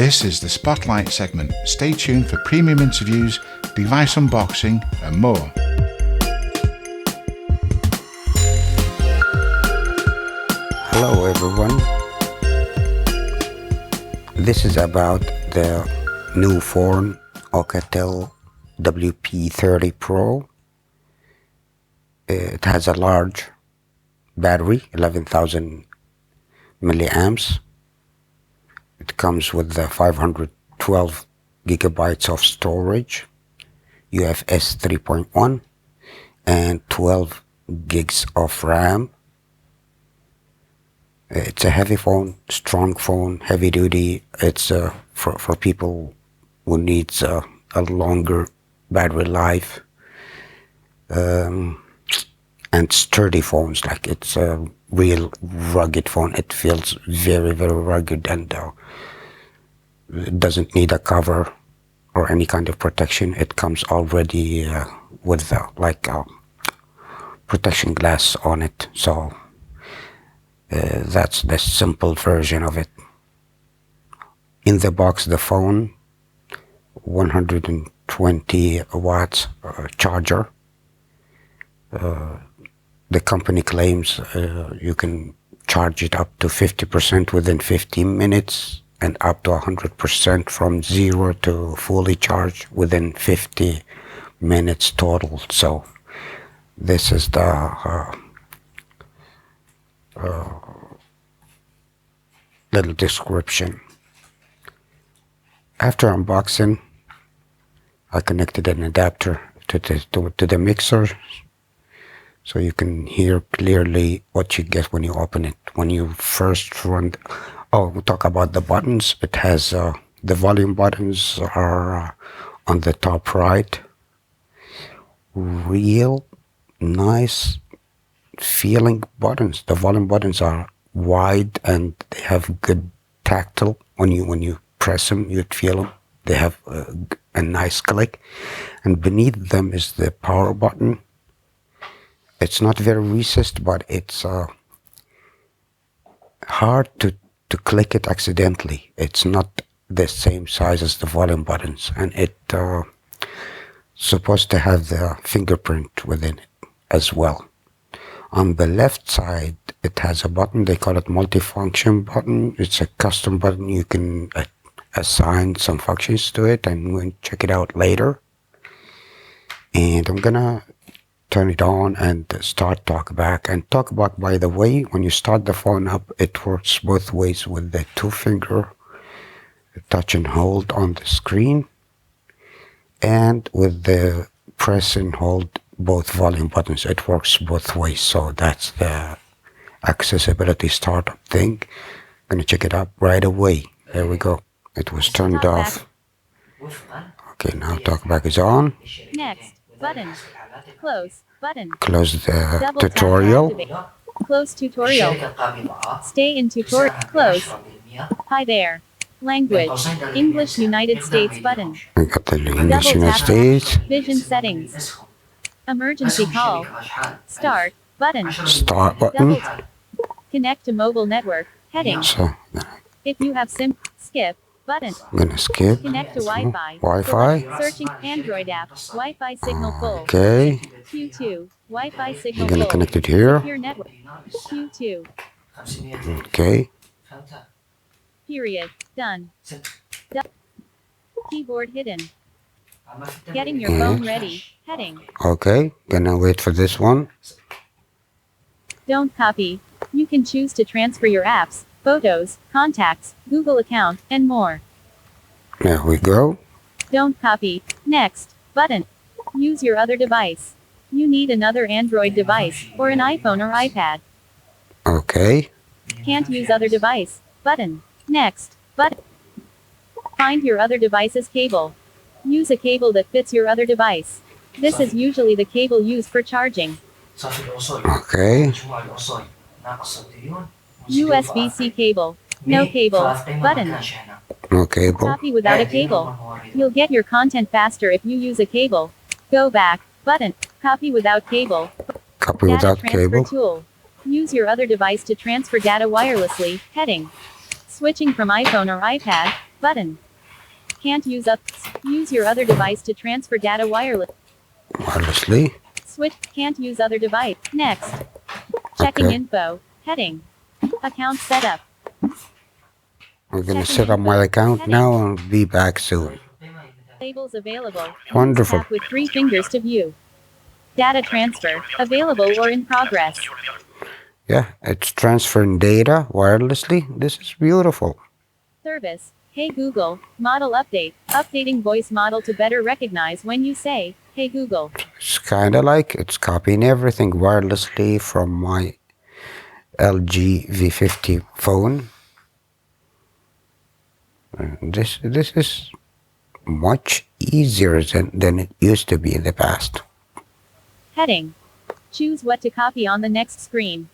This is the Spotlight segment. Stay tuned for premium interviews, device unboxing and more. Hello everyone. This is about the new phone Oukitel WP30Pro. It has a large battery, 11,000 milliamps. It comes with the 512 gigabytes of storage, UFS 3.1, and 12 gigs of RAM. It's a heavy phone, strong phone, heavy duty. It's for people who needs a longer battery life, and sturdy phones. Like, it's a real rugged phone. It feels very, very rugged, and it doesn't need a cover or any kind of protection. It comes already with like a protection glass on it. So that's the simple version of it. In the box, the phone, 120 watts charger. The company claims you can charge it up to 50% within 15 minutes and up to 100% from zero to fully charged within 50 minutes total. So this is the little description. After unboxing, I connected an adapter to the mixer, so you can hear clearly what you get when you open it. When you first run, we'll talk about the buttons. It has the volume buttons are on the top right. Real nice feeling buttons. The volume buttons are wide and they have good tactile. When you press them, you'd feel them. They have a nice click. And beneath them is the power button. It's not very recessed, but it's hard to click it accidentally. It's not the same size as the volume buttons, and it supposed to have the fingerprint within it as well. On the left side, it has a button. They call it multifunction button. It's a custom button. You can assign some functions to it, and we'll check it out later. And I'm gonna turn it on and start talkback. And talkback, by the way, when you start the phone up, it works both ways with the 2-finger touch and hold on the screen, and with the press and hold both volume buttons. It works both ways. So that's the accessibility startup thing. I'm gonna check it out right away. There we go. It was turned off. Okay, now talkback is on. Next button. Close button. Close the tutorial. Close tutorial. Stay in tutorial. Close. Hi there. Language. English United States button. I got the English United States. Vision settings. Emergency call. Start button. Start button. Connect to mobile network. Heading. So If you have skip button. I'm gonna skip. Connect to Wi-Fi. Wi-Fi. Searching Android app. Wi-Fi signal full. Okay. Q2. Wi-Fi I'm signal gonna full. connect it here. Secure network. Q2. Okay. Period. Done. Keyboard hidden. Getting your Yeah. phone ready. Heading. Okay. Gonna wait for this one. Don't copy. You can choose to transfer your apps, photos, contacts, Google account, and more. There we go. Don't copy. Next button. Use your other device. You need another Android device, or an iPhone or iPad. Okay. Can't use other device. Button. Next button. Find your other device's cable. Use a cable that fits your other device. This is usually the cable used for charging. Okay. USB-C cable. No cable. Button. No cable. Copy without a cable. You'll get your content faster if you use a cable. Go back. Button. Copy without cable. Copy Data without transfer cable. tool. Use your other device to transfer data wirelessly. Heading. Switching from iPhone or iPad. Button. Can't use up. Use your other device to transfer data Wirelessly. Switch. Can't use other device. Next. Checking Okay. info. Heading. Account setup. I'm gonna Checking set up my info. account Heading. now and be back soon. Labels available. Wonderful. Use tap with 3 fingers to view. Data transfer. Available or in progress. Yeah, it's transferring data wirelessly. This is beautiful. Service. Hey Google. Model update. Updating voice model to better recognize when you say, Hey Google. It's kind of like it's copying everything wirelessly from my LG V50 phone. This is much easier than it used to be in the past. Heading. Choose what to copy on the next screen.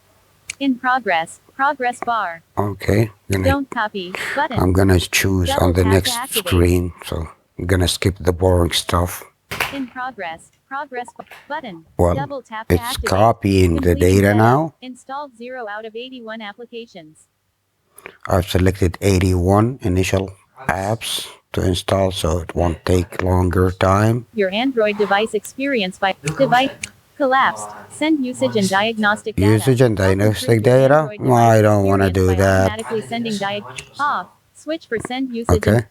In progress. Progress bar. Okay, Don't copy. Button. I'm gonna choose on the Double tap to next activate. screen, so I'm gonna skip the boring stuff. In progress. Progress button. Well, Double tap to it's activate. copying the Completing data setup. now. Installed 0 out of 81 applications. I've selected 81 initial apps to install, so it won't take longer time. Your Android device experience by device collapsed. Send usage and diagnostic data. Usage and Help diagnostic improve your data? Android No, I device don't wanna experience do by that. Automatically sending off. Switch for send usage. Okay. And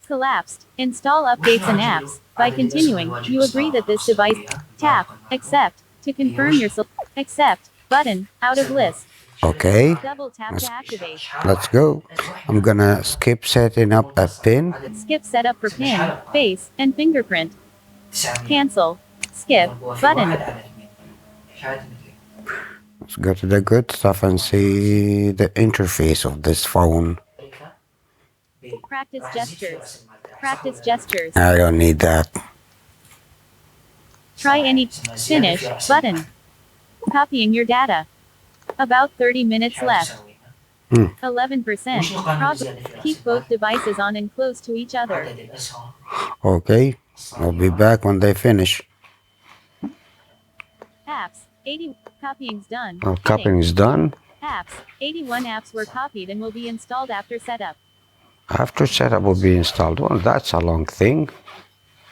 collapsed. Install updates and apps. By continuing, you agree that this device. Tap. Accept. To confirm your accept. Button. Out of list. Okay, Double tap to activate. let's go. I'm gonna skip setting up a pin. Skip setup for pin, face, and fingerprint. Cancel. Skip. Button. Let's go to the good stuff and see the interface of this phone. Practice gestures. Practice gestures. I don't need that. Try any. Finish. Button. Copying your data. About 30 minutes left. 11%. Keep both devices on and close to each other. Okay, I'll be back when they finish. Apps. 80. Copying's done. Oh, Heading. copying is done. Apps. 81 apps were copied and will be installed after setup. After setup will be installed. Well, that's a long thing.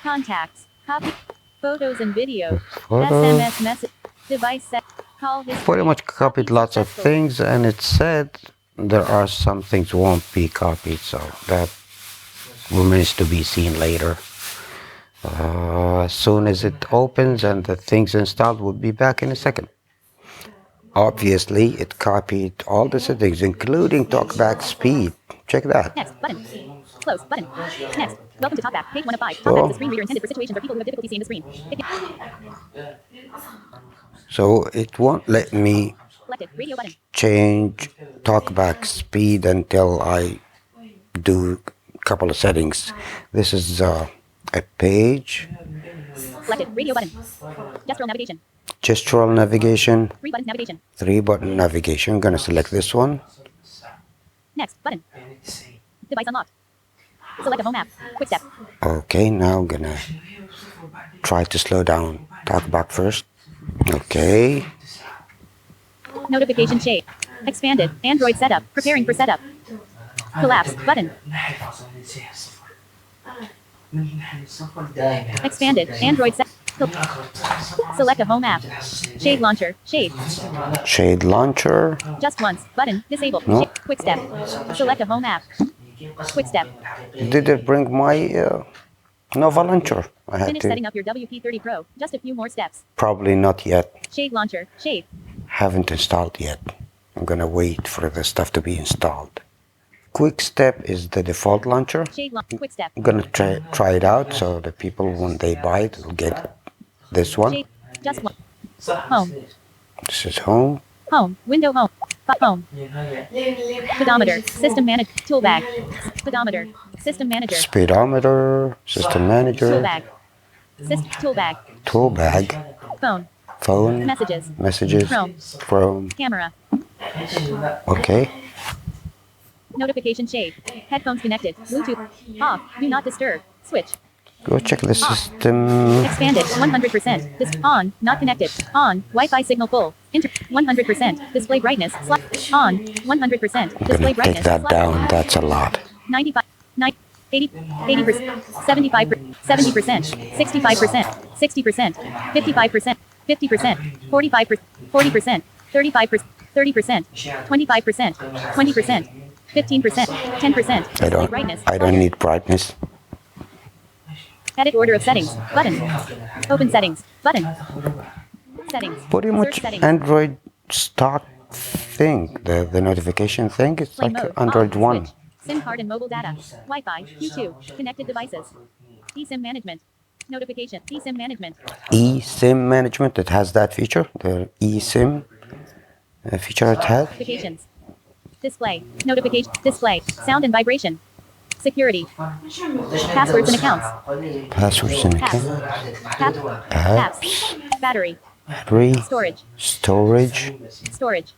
Contacts. Copy. Photos and videos. Photos. SMS message. Device set. Call history. Pretty much copied lots of successful. things, and it said there are some things won't be copied, so that remains to be seen later. As soon as it opens and the things installed, we'll be back in a second. Obviously, it copied all the settings, including talkback speed. Check that. Next. Button. Close. Button. Next. Welcome to TalkBack. Page 1 of 5. TalkBack is a screen reader intended for situations where people who have difficulty seeing the screen. So it won't let me Selected. Radio button. change talkback speed until I do a couple of settings. This is a page, Selected. Radio button. Gestural navigation. gestural navigation, 3 buttons navigation. 3-button navigation. I'm gonna select this one. Next. Button. Device unlocked. Select a home app. Quick step. Okay, now I'm gonna try to slow down talkback first. Okay, Notification shade. Expanded. Android setup. Preparing for setup. Collapse. Button. Expanded. Android set. Select a home app. Shade launcher. Shade. shade launcher. Just once. Button. Disabled. No. Shade. Quick step. Select a home app. Quick step. Did it bring my Nova launcher? I had Finish to. setting up your WP30 Pro. Just a few more steps. Probably not yet. Shade launcher. Shade. Haven't installed yet. I'm gonna wait for the stuff to be installed. Quick Step is the default launcher. Shade launcher. Quick step. I'm gonna try it out so the people, when they buy it, will get this one. Shade. Just one. Home. This is home. Home. Window home. Home. Pedometer. System manager. Tool bag. Pedometer. System manager. Speedometer, system Tool manager, bag. Tool bag. tool bag, Phone. phone, Messages. messages, Chrome. Chrome. Camera. Okay. Notification shade. Headphones connected. Bluetooth. Off. Do not disturb. Switch. Go check the system. Expanded. 100%. On. Not connected. On. Wi-Fi signal full. 100%. Display brightness. On. 100%. I'm Display gonna brightness. take that down. That's a lot. 95. 9, 80, 80%, 75%, 70%, 65%, 60%, 55%, 50%, 45%, 40%, 35%, 30%, 25%, 20%, 15%, 10%. Display brightness. I don't need brightness. Edit order of settings. Button. Open settings. Button. Settings. Pretty much settings. Android stock thing, the notification thing, it's Play like mode. Android On. 1. Switch. SIM card and mobile data. Wi-Fi. Q2. Connected devices. eSIM management. Notification. eSIM management. eSIM management, it has that feature, the eSIM feature it has. Notifications. Display. Notification. Display. Sound and vibration. Security. Passwords and accounts. Passwords and Apps. accounts. Apps. Battery. Battery. Storage. Storage. Storage.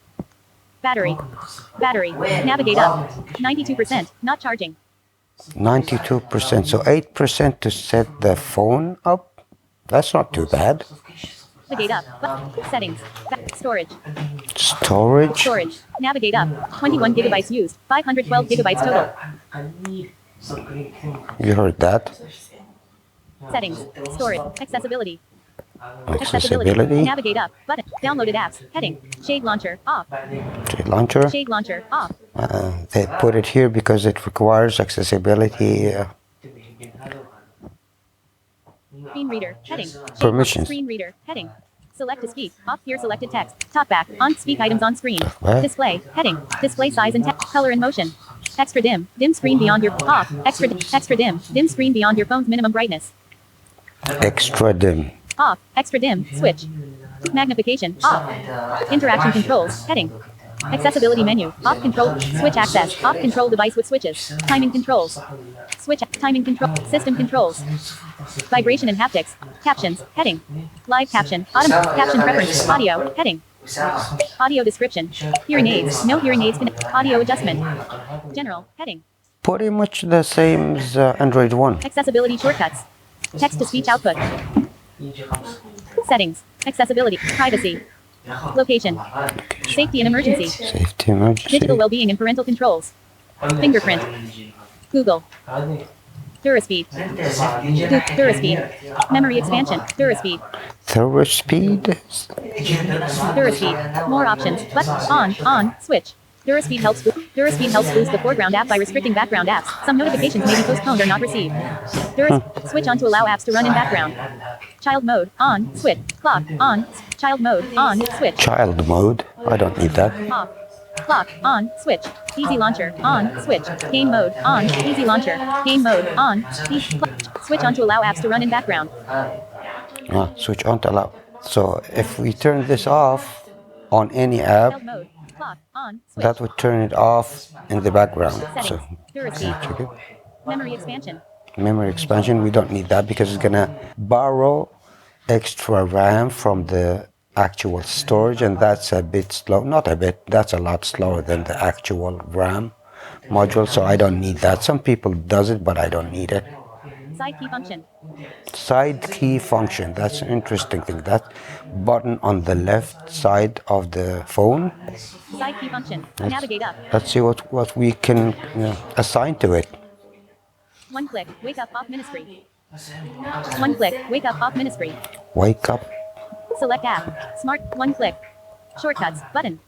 Battery. Battery. Navigate up. 92%. Not charging. 92%. So 8% to set the phone up. That's not too bad. Navigate up. Settings. Storage. Storage. Storage. Navigate up. 21 gigabytes used. 512 gigabytes total. You heard that. Settings. Storage. Accessibility. Accessibility. Navigate up. Button. Downloaded apps. Heading. Shade launcher. Off. Shade launcher. Shade launcher. Off. They put it here because it requires accessibility. Screen reader. Heading. Permissions. Screen reader. Heading. Select to speak. Off here selected text. Top back. On speak items on screen. What? Display. Heading. Display size and text. Color and motion. Extra dim. Dim screen beyond your off. Extra dim. Dim screen beyond your phone's minimum brightness. Extra dim. Off. Extra dim. Switch. Magnification. Off. Interaction controls. Heading. Accessibility menu. Off control. Switch access. Off control device with switches. Timing controls. Switch. Timing control. System controls. Vibration and haptics. Captions. Heading. Live caption. Caption preference. Audio. Heading. Audio description. Hearing aids. No hearing aids. Audio adjustment. General. Heading. Pretty much the same as Android 1. Accessibility shortcuts. Text to speech output. Settings. Accessibility. Privacy. Location. Safety and emergency. Safety emergency. Digital well-being and parental controls. Fingerprint. Google. DuraSpeed. DuraSpeed. Memory expansion. DuraSpeed. Thorough speed. DuraSpeed. More options. But on, switch. DuraSpeed helps boost the foreground app by restricting background apps. Some notifications may be postponed or not received. Switch on to allow apps to run in background. Child mode. On. Switch. Clock. On. Child mode. On. Switch. Child mode. I don't need that. Off. Clock. On. Switch. Easy launcher. On. Switch. Game mode. On. Easy launcher. Game mode. On. Switch on to allow apps to run in background. Switch on to allow. So if we turn this off on any app, Child mode. Clock. On. Switch. that would turn it off in the background. So DuraSpeed. check it. Memory expansion. Memory expansion, we don't need that because it's gonna borrow extra RAM from the actual storage, and that's a bit slow. Not a bit, that's a lot slower than the actual RAM module, so I don't need that. Some people does it, but I don't need it. Side key function. Side key function, that's an interesting thing. That button on the left side of the phone. Side key function. Navigate up. Let's see what we can assign to it. One click. Wake up off ministry. One click. Wake up off ministry. Wake up. Select app. Smart. One click. Shortcuts. Button.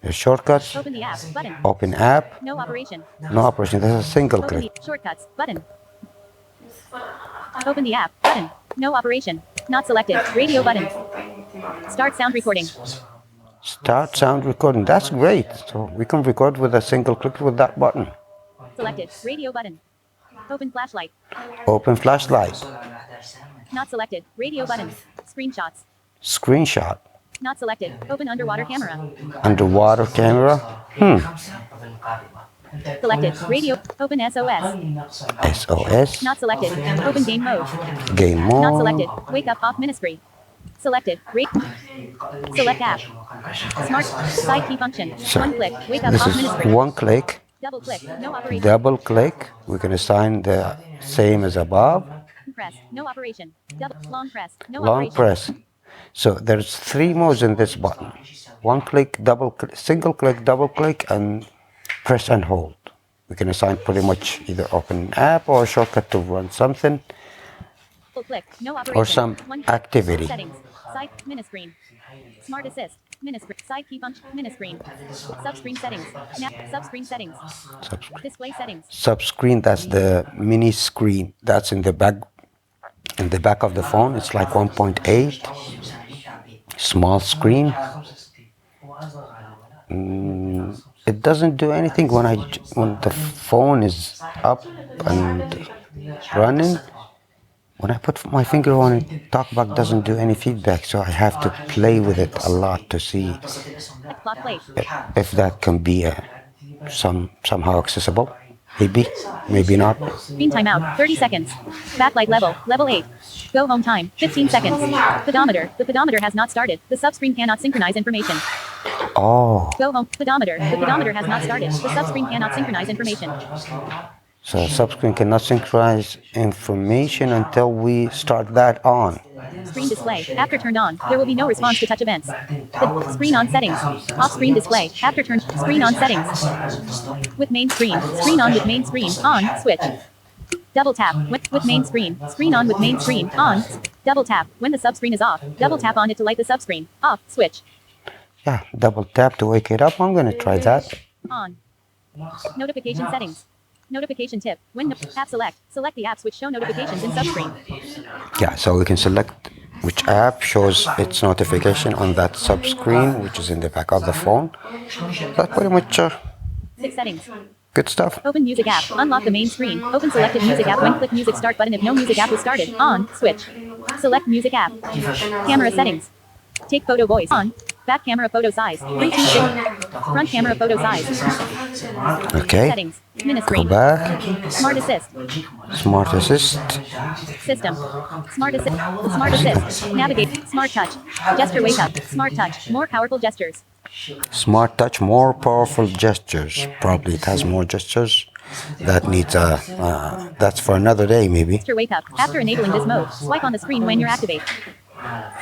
The shortcuts. Open the app. Button. Open app. No operation. No operation. That's a single Open click. the shortcuts. Button. Open the app. Button. No operation. Not selected. Radio button. Start sound recording. Start sound recording. That's great. So we can record with a single click with that button. Selected. Radio button. Open flashlight. Open flashlight. Not selected. Radio button. Screenshots. Screenshot. Not selected. Open underwater camera. Underwater camera. Selected. Radio. Open SOS. SOS. Not selected. Open game mode. Game mode. Not selected. Wake up off ministry. Selected. Select app. Smart. Side key function. One click. Wake up This off is ministry. one click. Double click. No operation. Double click. We can assign the same as above. Press. No operation. Long press. No Long operation. press. So there's 3 modes in this button. One click, double click, single click, double click, and press and hold. We can assign pretty much either open an app or a shortcut to run something Click. No operation. or some activity. Settings. Side. Miniscreen. Smart Assist. Miniscreen. Side key function. Miniscreen. Subscreen settings. Subscreen settings. Display settings. Subscreen, that's the mini screen. That's in the back of the phone. It's like 1.8. Small screen. It doesn't do anything when the phone is up and running. When I put my finger on it, TalkBack doesn't do any feedback, so I have to play with it a lot to see if that can be somehow accessible. Maybe not. Screen timeout, 30 seconds. Backlight level 8. Go home time, 15 seconds. Pedometer, the pedometer has not started. The subscreen cannot synchronize information. Oh. Go home, pedometer, the pedometer has not started. The subscreen cannot synchronize information. So subscreen cannot synchronize information until we start that on. Screen display, after turned on, there will be no response to touch events. The screen on settings, off screen display, after turned, screen on settings. With main screen on with main screen, on, switch. Double tap, with main screen on with main screen, on. Double tap, when the subscreen is off, double tap on it to light the subscreen, off, switch. Yeah, double tap to wake it up. I'm gonna try that. On. Notification settings. Notification tip. When app select the apps which show notifications in subscreen. Yeah, so we can select which app shows its notification on that subscreen, which is in the back of the phone. That's pretty much 6 settings. good stuff. Open music app. Unlock the main screen. Open selected music app when click music start button if no music app was started. On. Switch. Select music app. Camera settings. Take photo voice. On. Back camera photo size. 326. Front camera photo size. Okay. Settings. Miniscreen. Go back. Smart Assist. Smart Assist. System. Smart Assist. Smart Assist. Navigate. Smart Touch. Gesture wake up. Smart Touch. More powerful gestures. Smart Touch, more powerful gestures. Probably it has more gestures. That needs that's for another day maybe. Gesture wake up. After enabling this mode, swipe on the screen when you're activate.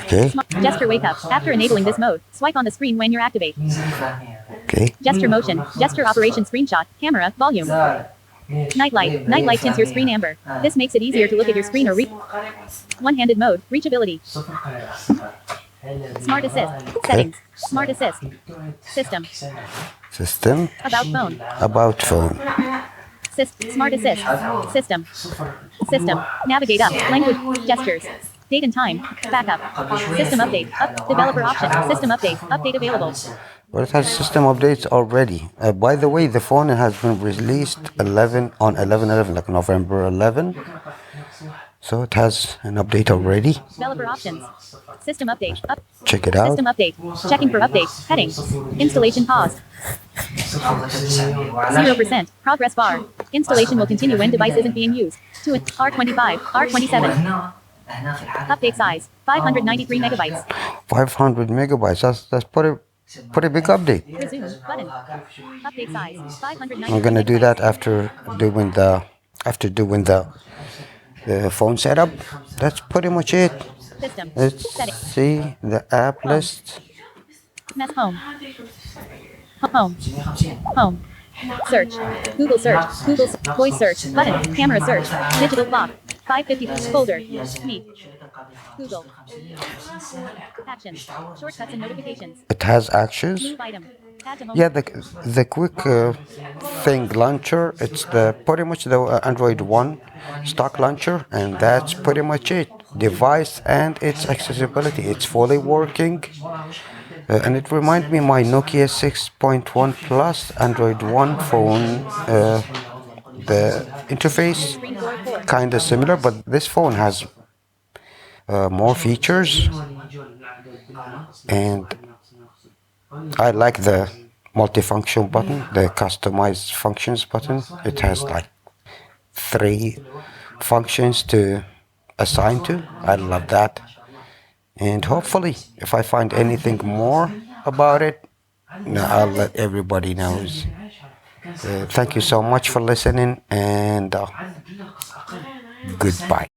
Okay. Gesture wake up. After enabling this mode, swipe on the screen when you're activate. Okay. Gesture motion. Gesture operation screenshot. Camera. Volume. Nightlight. Nightlight tints your screen amber. This makes it easier to look at your screen or read. One-handed mode. Reachability. Smart Assist. Settings. Smart Assist. System. System. About phone. About phone. Smart Assist. System. System. Navigate up. Language. Gestures. Date and time. Backup. System update. Developer option. System update. Update available. Well, it has system updates already. By the way, the phone has been released on 11/11, like November 11. So it has an update already. Developer options. System update. Check it out. System update. Checking for update. Heading. Installation paused. 0%. Progress bar. Installation will continue when device isn't being used. To R25, R27. Update size. 593 megabytes. 500 megabytes. That's pretty big update. Resume button. Update size. 593. I'm gonna do that after doing the phone setup. That's pretty much it. System. Let's see the app list. Mess home. Home. Home. Search. Google search. Google voice search. Button. Camera search. Digital clock. 550. Folder. Meet. Google. Actions. Shortcuts and notifications. It has actions. Move item. Add to home. Yeah, the quick thing launcher. It's pretty much the Android 1 stock launcher, and that's pretty much it. Device and its accessibility. It's fully working. And it reminds me my Nokia 6.1 Plus Android 1 phone. The interface kind of similar, but this phone has more features, and I like the multifunction button, the customize functions button. It has like 3 functions to assign to. I love that. And hopefully, if I find anything more about it, I'll let everybody know. Thank you so much for listening, and goodbye.